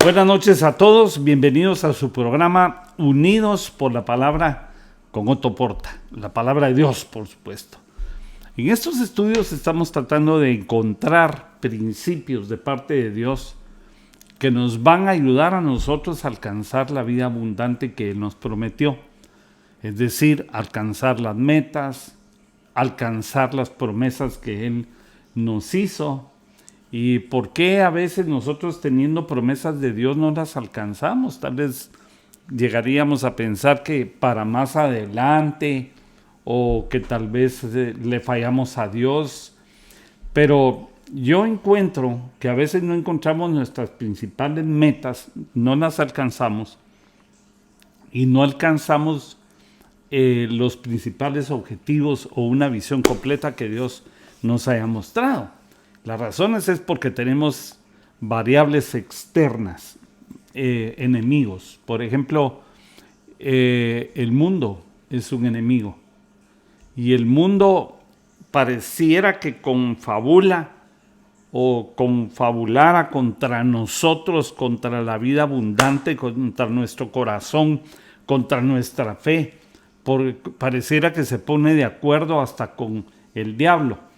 Buenas noches a todos, bienvenidos a su programa Unidos por la Palabra con Otto Porta, la Palabra de Dios, por supuesto. En estos estudios estamos tratando de encontrar principios de parte de Dios que nos van a ayudar a nosotros a alcanzar la vida abundante que Él nos prometió. Es decir, alcanzar las metas, alcanzar las promesas que Él nos hizo. ¿Y por qué a veces nosotros teniendo promesas de Dios no las alcanzamos? Tal vez llegaríamos a pensar que para más adelante o que tal vez le fallamos a Dios. Pero yo encuentro que a veces no encontramos nuestras principales metas, no las alcanzamos y no alcanzamos los principales objetivos o una visión completa que Dios nos haya mostrado. Las razones es porque tenemos variables externas, enemigos. Por ejemplo, el mundo es un enemigo. Y el mundo pareciera que confabula o confabulara contra nosotros, contra la vida abundante, contra nuestro corazón, contra nuestra fe. Pareciera que se pone de acuerdo hasta con el diablo.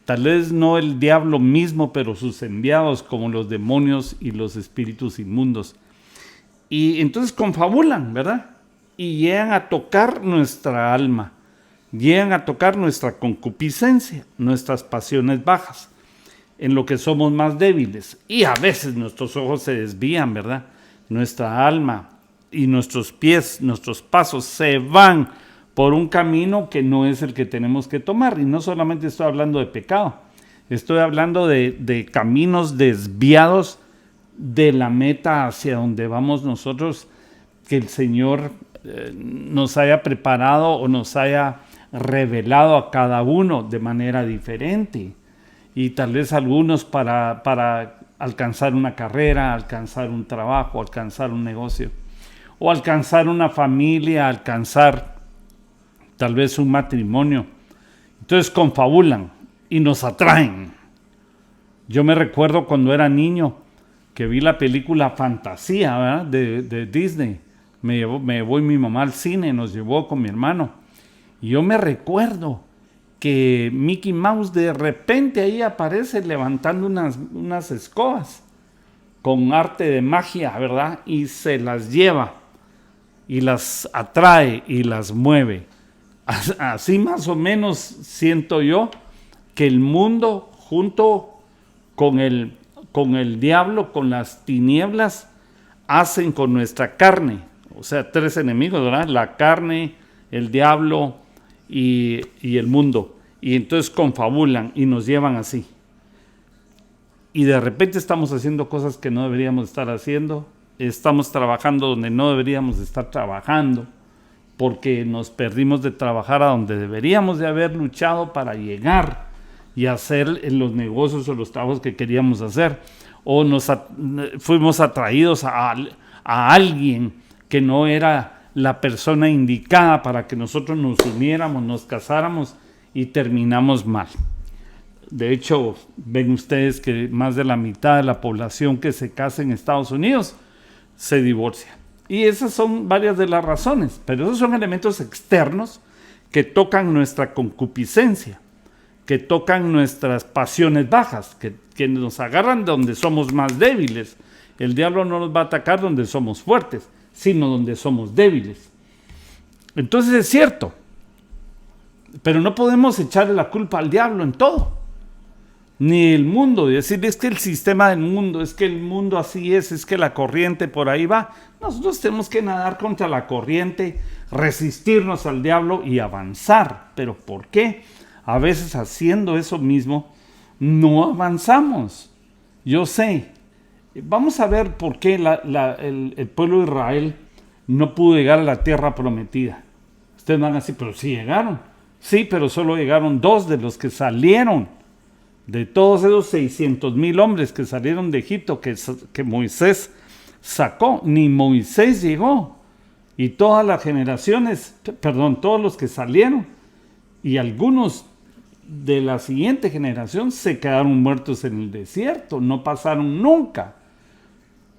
Tal vez no el diablo mismo, pero sus enviados como los demonios y los espíritus inmundos. Y entonces confabulan, ¿verdad? Y llegan a tocar nuestra alma, llegan a tocar nuestra concupiscencia, nuestras pasiones bajas, en lo que somos más débiles. Y a veces nuestros ojos se desvían, ¿verdad? Nuestra alma y nuestros pies, nuestros pasos se van por un camino que no es el que tenemos que tomar. Y no solamente estoy hablando de pecado, estoy hablando de caminos desviados de la meta hacia donde vamos nosotros, que el Señor nos haya preparado o nos haya revelado a cada uno de manera diferente. Y tal vez algunos para alcanzar una carrera, alcanzar un trabajo, alcanzar un negocio, o alcanzar una familia, alcanzar tal vez un matrimonio. Entonces confabulan y nos atraen. Yo me recuerdo cuando era niño que vi la película Fantasía, ¿verdad? de Disney. Me llevó mi mamá al cine, nos llevó con mi hermano. Y yo me recuerdo que Mickey Mouse de repente ahí aparece levantando unas escobas con arte de magia, ¿verdad? Y se las lleva y las atrae y las mueve. Así más o menos siento yo que el mundo junto con el diablo, con las tinieblas, hacen con nuestra carne. O sea, tres enemigos, ¿verdad? La carne, el diablo y el mundo. Y entonces confabulan y nos llevan así. Y de repente estamos haciendo cosas que no deberíamos estar haciendo. Estamos trabajando donde no deberíamos estar trabajando, porque nos perdimos de trabajar a donde deberíamos de haber luchado para llegar y hacer los negocios o los trabajos que queríamos hacer. O fuimos atraídos a alguien que no era la persona indicada para que nosotros nos uniéramos, nos casáramos y terminamos mal. De hecho, ven ustedes que más de la mitad de la población que se casa en Estados Unidos se divorcia. Y esas son varias de las razones, pero esos son elementos externos que tocan nuestra concupiscencia, que tocan nuestras pasiones bajas, que nos agarran donde somos más débiles. El diablo no nos va a atacar donde somos fuertes, sino donde somos débiles. Entonces es cierto, pero no podemos echarle la culpa al diablo en todo, ni el mundo, y decir es que el sistema del mundo, es que el mundo así es que la corriente por ahí va. Nosotros tenemos que nadar contra la corriente, resistirnos al diablo y avanzar. ¿Pero por qué? A veces haciendo eso mismo no avanzamos. Yo sé. Vamos a ver por qué el pueblo de Israel no pudo llegar a la tierra prometida. Ustedes van a decir, pero sí llegaron. Sí, pero solo llegaron 2 de los que salieron. De todos esos 600,000 hombres que salieron de Egipto, que Moisés sacó, ni Moisés llegó. Y todas las generaciones, todos los que salieron, y algunos de la siguiente generación se quedaron muertos en el desierto, no pasaron nunca.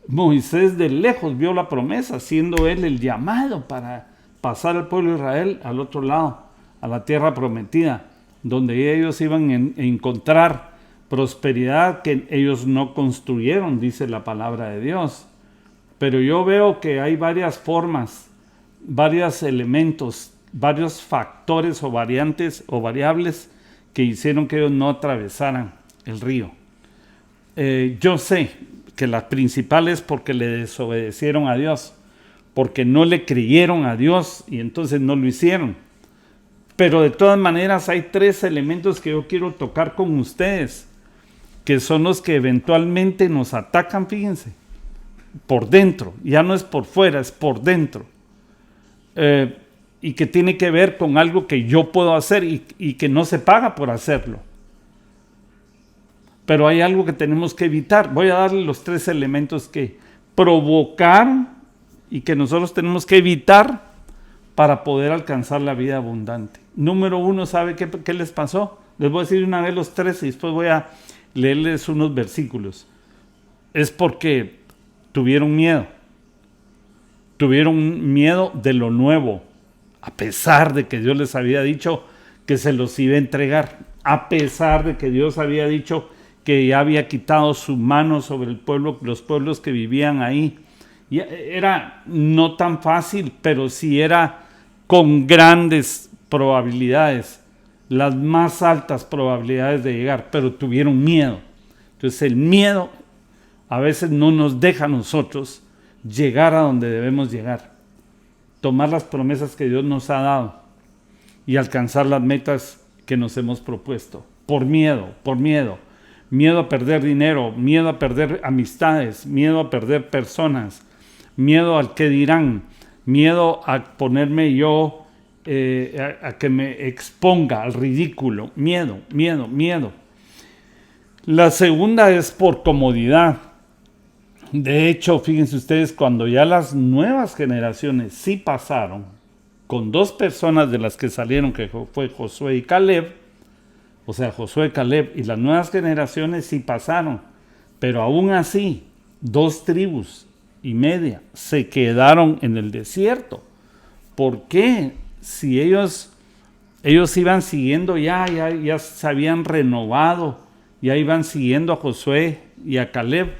Moisés de lejos vio la promesa, siendo él el llamado para pasar al pueblo de Israel al otro lado, a la tierra prometida, donde ellos iban a encontrar prosperidad que ellos no construyeron, dice la palabra de Dios. Pero yo veo que hay varias formas, varios elementos, varios factores o variantes o variables que hicieron que ellos no atravesaran el río. Yo sé que las principales porque le desobedecieron a Dios, porque no le creyeron a Dios y entonces no lo hicieron. Pero de todas maneras hay tres elementos que yo quiero tocar con ustedes, que son los que eventualmente nos atacan, fíjense, por dentro, ya no es por fuera, es por dentro. Y que tiene que ver con algo que yo puedo hacer y que no se paga por hacerlo. Pero hay algo que tenemos que evitar. Voy a darle los tres elementos que provocaron y que nosotros tenemos que evitar para poder alcanzar la vida abundante. Número uno, ¿sabe qué les pasó? Les voy a decir una vez los tres y después voy a leerles unos versículos. Es porque tuvieron miedo. Tuvieron miedo de lo nuevo, a pesar de que Dios les había dicho que se los iba a entregar, a pesar de que Dios había dicho que ya había quitado su mano sobre el pueblo, los pueblos que vivían ahí. Y era no tan fácil, pero sí era con grandes probabilidades, las más altas probabilidades de llegar, pero tuvieron miedo. Entonces el miedo a veces no nos deja a nosotros llegar a donde debemos llegar, tomar las promesas que Dios nos ha dado y alcanzar las metas que nos hemos propuesto, por miedo, miedo a perder dinero, miedo a perder amistades, miedo a perder personas, miedo al qué dirán, miedo a ponerme yo, a que me exponga al ridículo, miedo. La segunda es por comodidad. De hecho, fíjense ustedes, cuando ya las nuevas generaciones sí pasaron, con dos personas de las que salieron, que fue Josué y Caleb, o sea, Josué, Caleb y las nuevas generaciones sí pasaron, pero aún así, 2 tribus y media se quedaron en el desierto. ¿Por qué? Si ellos iban siguiendo, ya se habían renovado, ya iban siguiendo a Josué y a Caleb.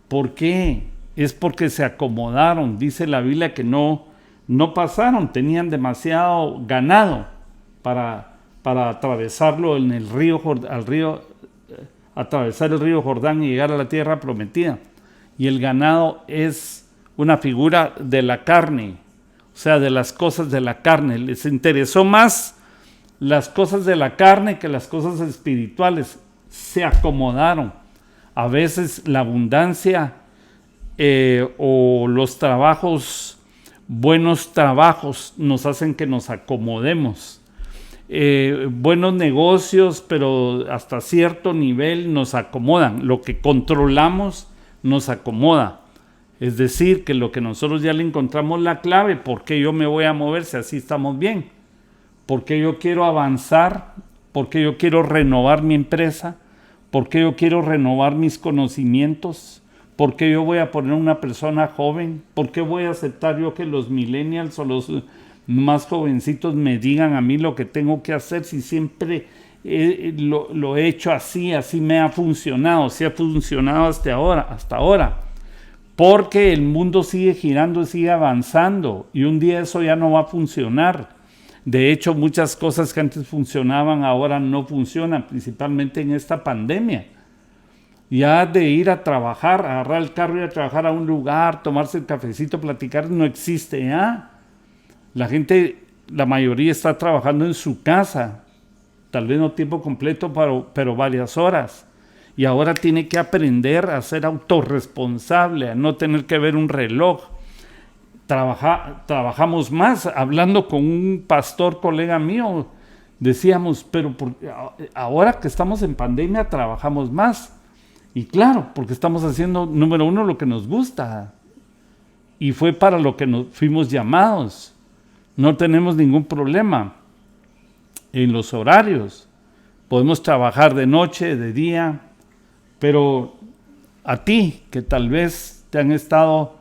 ¿Por qué? Es porque se acomodaron. Dice la Biblia que no pasaron, tenían demasiado ganado para atravesarlo en el atravesar el río Jordán y llegar a la tierra prometida. Y el ganado es una figura de la carne, o sea, de las cosas de la carne. Les interesó más las cosas de la carne que las cosas espirituales. Se acomodaron. A veces la abundancia o los trabajos, buenos trabajos, nos hacen que nos acomodemos. Buenos negocios, pero hasta cierto nivel nos acomodan. Lo que controlamos nos acomoda. Es decir, que lo que nosotros ya le encontramos la clave, ¿por qué yo me voy a mover si así estamos bien? ¿Por qué yo quiero avanzar? ¿Por qué yo quiero renovar mi empresa? ¿Por qué yo quiero renovar mis conocimientos? ¿Por qué yo voy a poner una persona joven? ¿Por qué voy a aceptar yo que los millennials o los más jovencitos me digan a mí lo que tengo que hacer si siempre lo he hecho así me ha funcionado, si ha funcionado hasta ahora? Porque el mundo sigue girando, sigue avanzando y un día eso ya no va a funcionar. De hecho, muchas cosas que antes funcionaban ahora no funcionan, principalmente en esta pandemia. Ya de ir a trabajar, agarrar el carro y ir a trabajar a un lugar, tomarse el cafecito, platicar, no existe ya. La gente, la mayoría está trabajando en su casa, tal vez no tiempo completo, pero varias horas. Y ahora tiene que aprender a ser autorresponsable, a no tener que ver un reloj. Trabajamos más. Hablando con un pastor, colega mío, decíamos, pero ahora que estamos en pandemia trabajamos más. Y claro, porque estamos haciendo, número uno, lo que nos gusta. Y fue para lo que nos fuimos llamados. No tenemos ningún problema en los horarios. Podemos trabajar de noche, de día, pero a ti que tal vez te han estado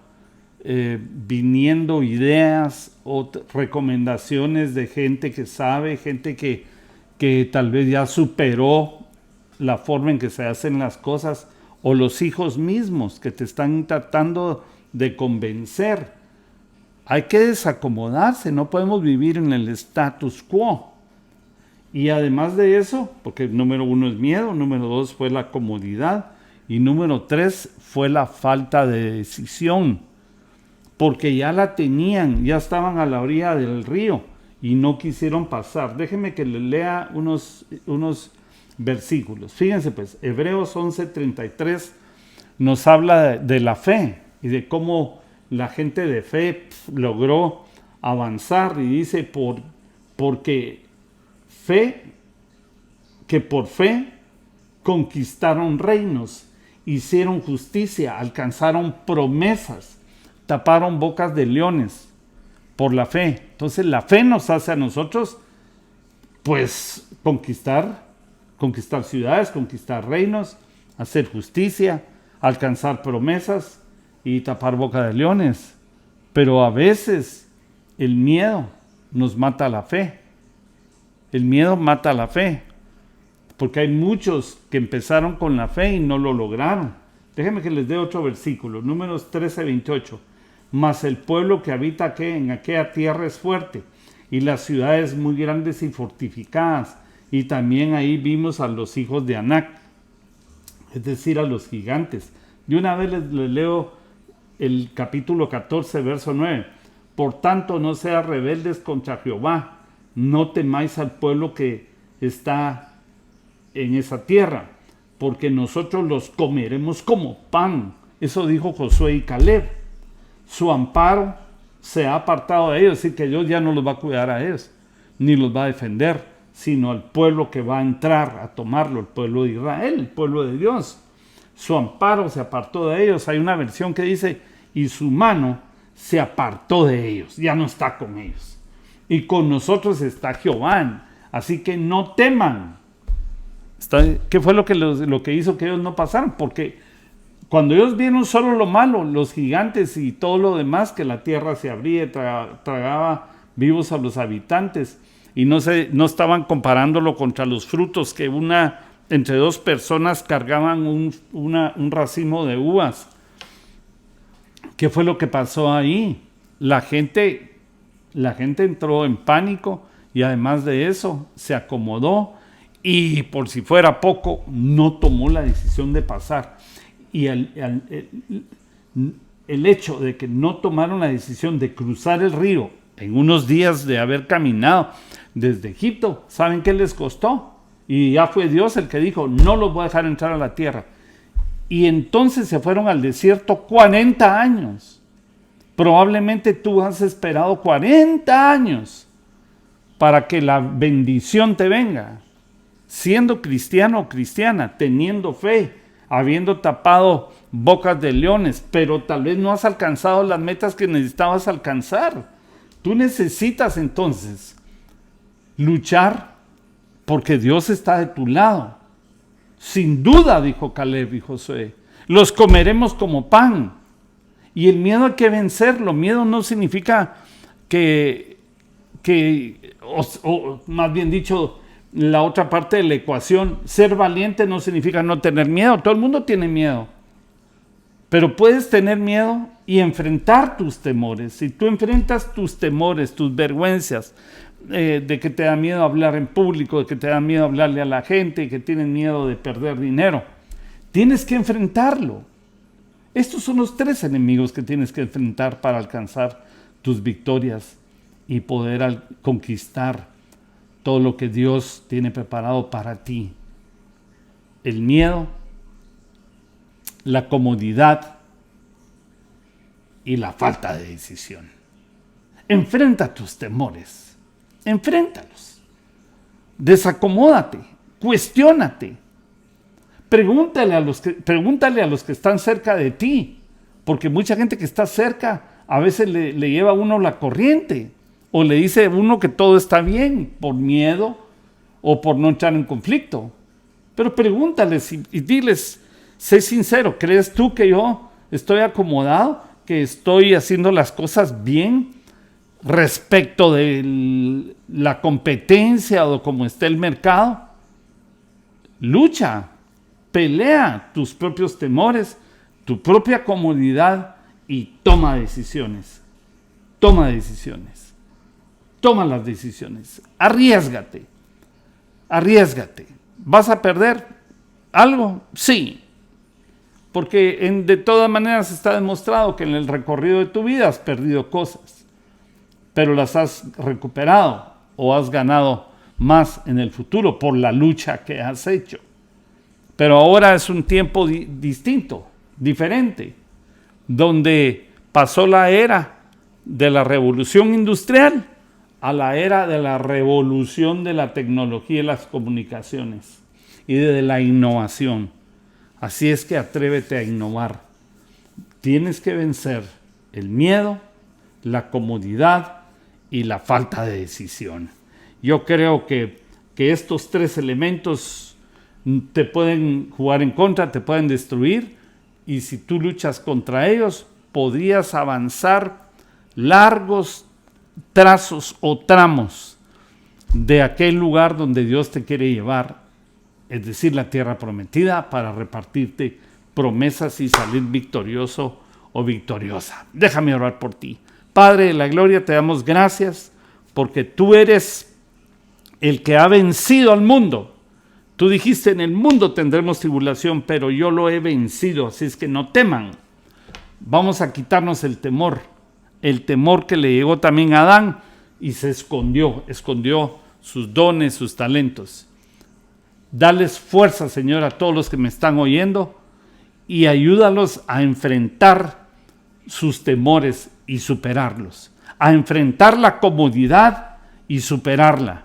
viniendo ideas o recomendaciones de gente que sabe, gente que tal vez ya superó la forma en que se hacen las cosas, o los hijos mismos que te están tratando de convencer? Hay que desacomodarse, no podemos vivir en el status quo. Y además de eso, porque número 1 es miedo, número 2 fue la comodidad, y número 3 fue la falta de decisión, porque ya la tenían, ya estaban a la orilla del río y no quisieron pasar. Déjenme que les lea unos versículos. Fíjense pues, Hebreos 11:33 nos habla de la fe y de cómo la gente de fe logró avanzar, y dice porque por fe conquistaron reinos, hicieron justicia, alcanzaron promesas, taparon bocas de leones por la fe. Entonces la fe nos hace a nosotros pues conquistar ciudades, conquistar reinos, hacer justicia, alcanzar promesas y tapar boca de leones. Pero a veces el miedo nos mata la fe. El miedo mata la fe, porque hay muchos que empezaron con la fe y no lo lograron. Déjenme que les dé otro versículo, Números 13:28. Mas el pueblo que habita en aquella tierra es fuerte, y las ciudades muy grandes y fortificadas. Y también ahí vimos a los hijos de Anac, es decir, a los gigantes. De una vez les leo el capítulo 14, verso 9. Por tanto, no seas rebeldes contra Jehová, no temáis al pueblo que está en esa tierra, porque nosotros los comeremos como pan. Eso dijo Josué y Caleb. Su amparo se ha apartado de ellos, así que Dios ya no los va a cuidar a ellos, ni los va a defender, sino al pueblo que va a entrar a tomarlo, el pueblo de Israel, el pueblo de Dios. Su amparo se apartó de ellos. Hay una versión que dice, y su mano se apartó de ellos, ya no está con ellos. Y con nosotros está Jehová, así que no teman. ¿Qué fue lo que hizo que ellos no pasaran? Porque cuando ellos vieron solo lo malo, los gigantes y todo lo demás, que la tierra se abría y tragaba vivos a los habitantes, y no estaban comparándolo contra los frutos, que entre dos personas cargaban un racimo de uvas. ¿Qué fue lo que pasó ahí? La gente entró en pánico, y además de eso se acomodó, y por si fuera poco, no tomó la decisión de pasar. Y el hecho de que no tomaron la decisión de cruzar el río en unos días de haber caminado desde Egipto, ¿saben qué les costó? Y ya fue Dios el que dijo, no los voy a dejar entrar a la tierra. Y entonces se fueron al desierto 40 años. Probablemente tú has esperado 40 años para que la bendición te venga. Siendo cristiano o cristiana, teniendo fe, habiendo tapado bocas de leones, pero tal vez no has alcanzado las metas que necesitabas alcanzar. Tú necesitas entonces luchar, porque Dios está de tu lado. Sin duda, dijo Caleb y Josué, los comeremos como pan. Y el miedo hay que vencerlo. Miedo no significa o más bien dicho, la otra parte de la ecuación, ser valiente no significa no tener miedo. Todo el mundo tiene miedo. Pero puedes tener miedo y enfrentar tus temores. Si tú enfrentas tus temores, tus vergüenzas, de que te da miedo hablar en público, de que te da miedo hablarle a la gente, que tienes miedo de perder dinero, tienes que enfrentarlo. Estos son los 3 enemigos que tienes que enfrentar para alcanzar tus victorias y poder conquistar todo lo que Dios tiene preparado para ti. El miedo, la comodidad y la falta de decisión. Enfrenta tus temores, enfréntalos, desacomódate, cuestiónate, pregúntale a los que están cerca de ti, porque mucha gente que está cerca a veces le lleva a uno la corriente, o le dice a uno que todo está bien por miedo o por no entrar en conflicto. Pero pregúntales y diles, sé sincero, ¿crees tú que yo estoy acomodado, que estoy haciendo las cosas bien respecto de la competencia o de cómo está el mercado. Lucha, pelea tus propios temores, tu propia comodidad y toma decisiones. Toma decisiones. Toma las decisiones. Arriésgate. Arriésgate. ¿Vas a perder algo? Sí. Porque de todas maneras está demostrado que en el recorrido de tu vida has perdido cosas, pero las has recuperado o has ganado más en el futuro por la lucha que has hecho. Pero ahora es un tiempo distinto, diferente, donde pasó la era de la revolución industrial a la era de la revolución de la tecnología y las comunicaciones y de la innovación. Así es que atrévete a innovar. Tienes que vencer el miedo, la comodidad y la falta de decisión. Yo creo que estos tres elementos te pueden jugar en contra, te pueden destruir, y si tú luchas contra ellos, podrías avanzar largos trazos o tramos de aquel lugar donde Dios te quiere llevar, es decir, la tierra prometida, para repartirte promesas y salir victorioso o victoriosa. Déjame orar por ti. Padre de la gloria, te damos gracias porque tú eres el que ha vencido al mundo. Tú dijiste, en el mundo tendremos tribulación, pero yo lo he vencido, así es que no teman. Vamos a quitarnos el temor que le llegó también a Adán y se escondió sus dones, sus talentos. Dales fuerza, Señor, a todos los que me están oyendo y ayúdalos a enfrentar sus temores y superarlos, a enfrentar la comodidad y superarla,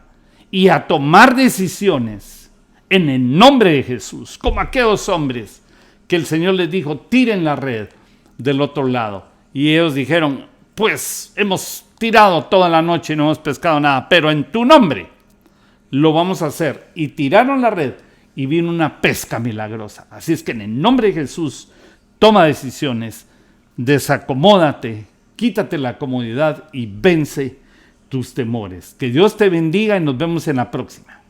y a tomar decisiones en el nombre de Jesús, como aquellos hombres que el Señor les dijo, tiren la red del otro lado, y ellos dijeron, pues hemos tirado toda la noche y no hemos pescado nada, pero en tu nombre lo vamos a hacer. Y tiraron la red y vino una pesca milagrosa. Así es que en el nombre de Jesús, toma decisiones, desacomódate, quítate la comodidad y vence tus temores. Que Dios te bendiga y nos vemos en la próxima.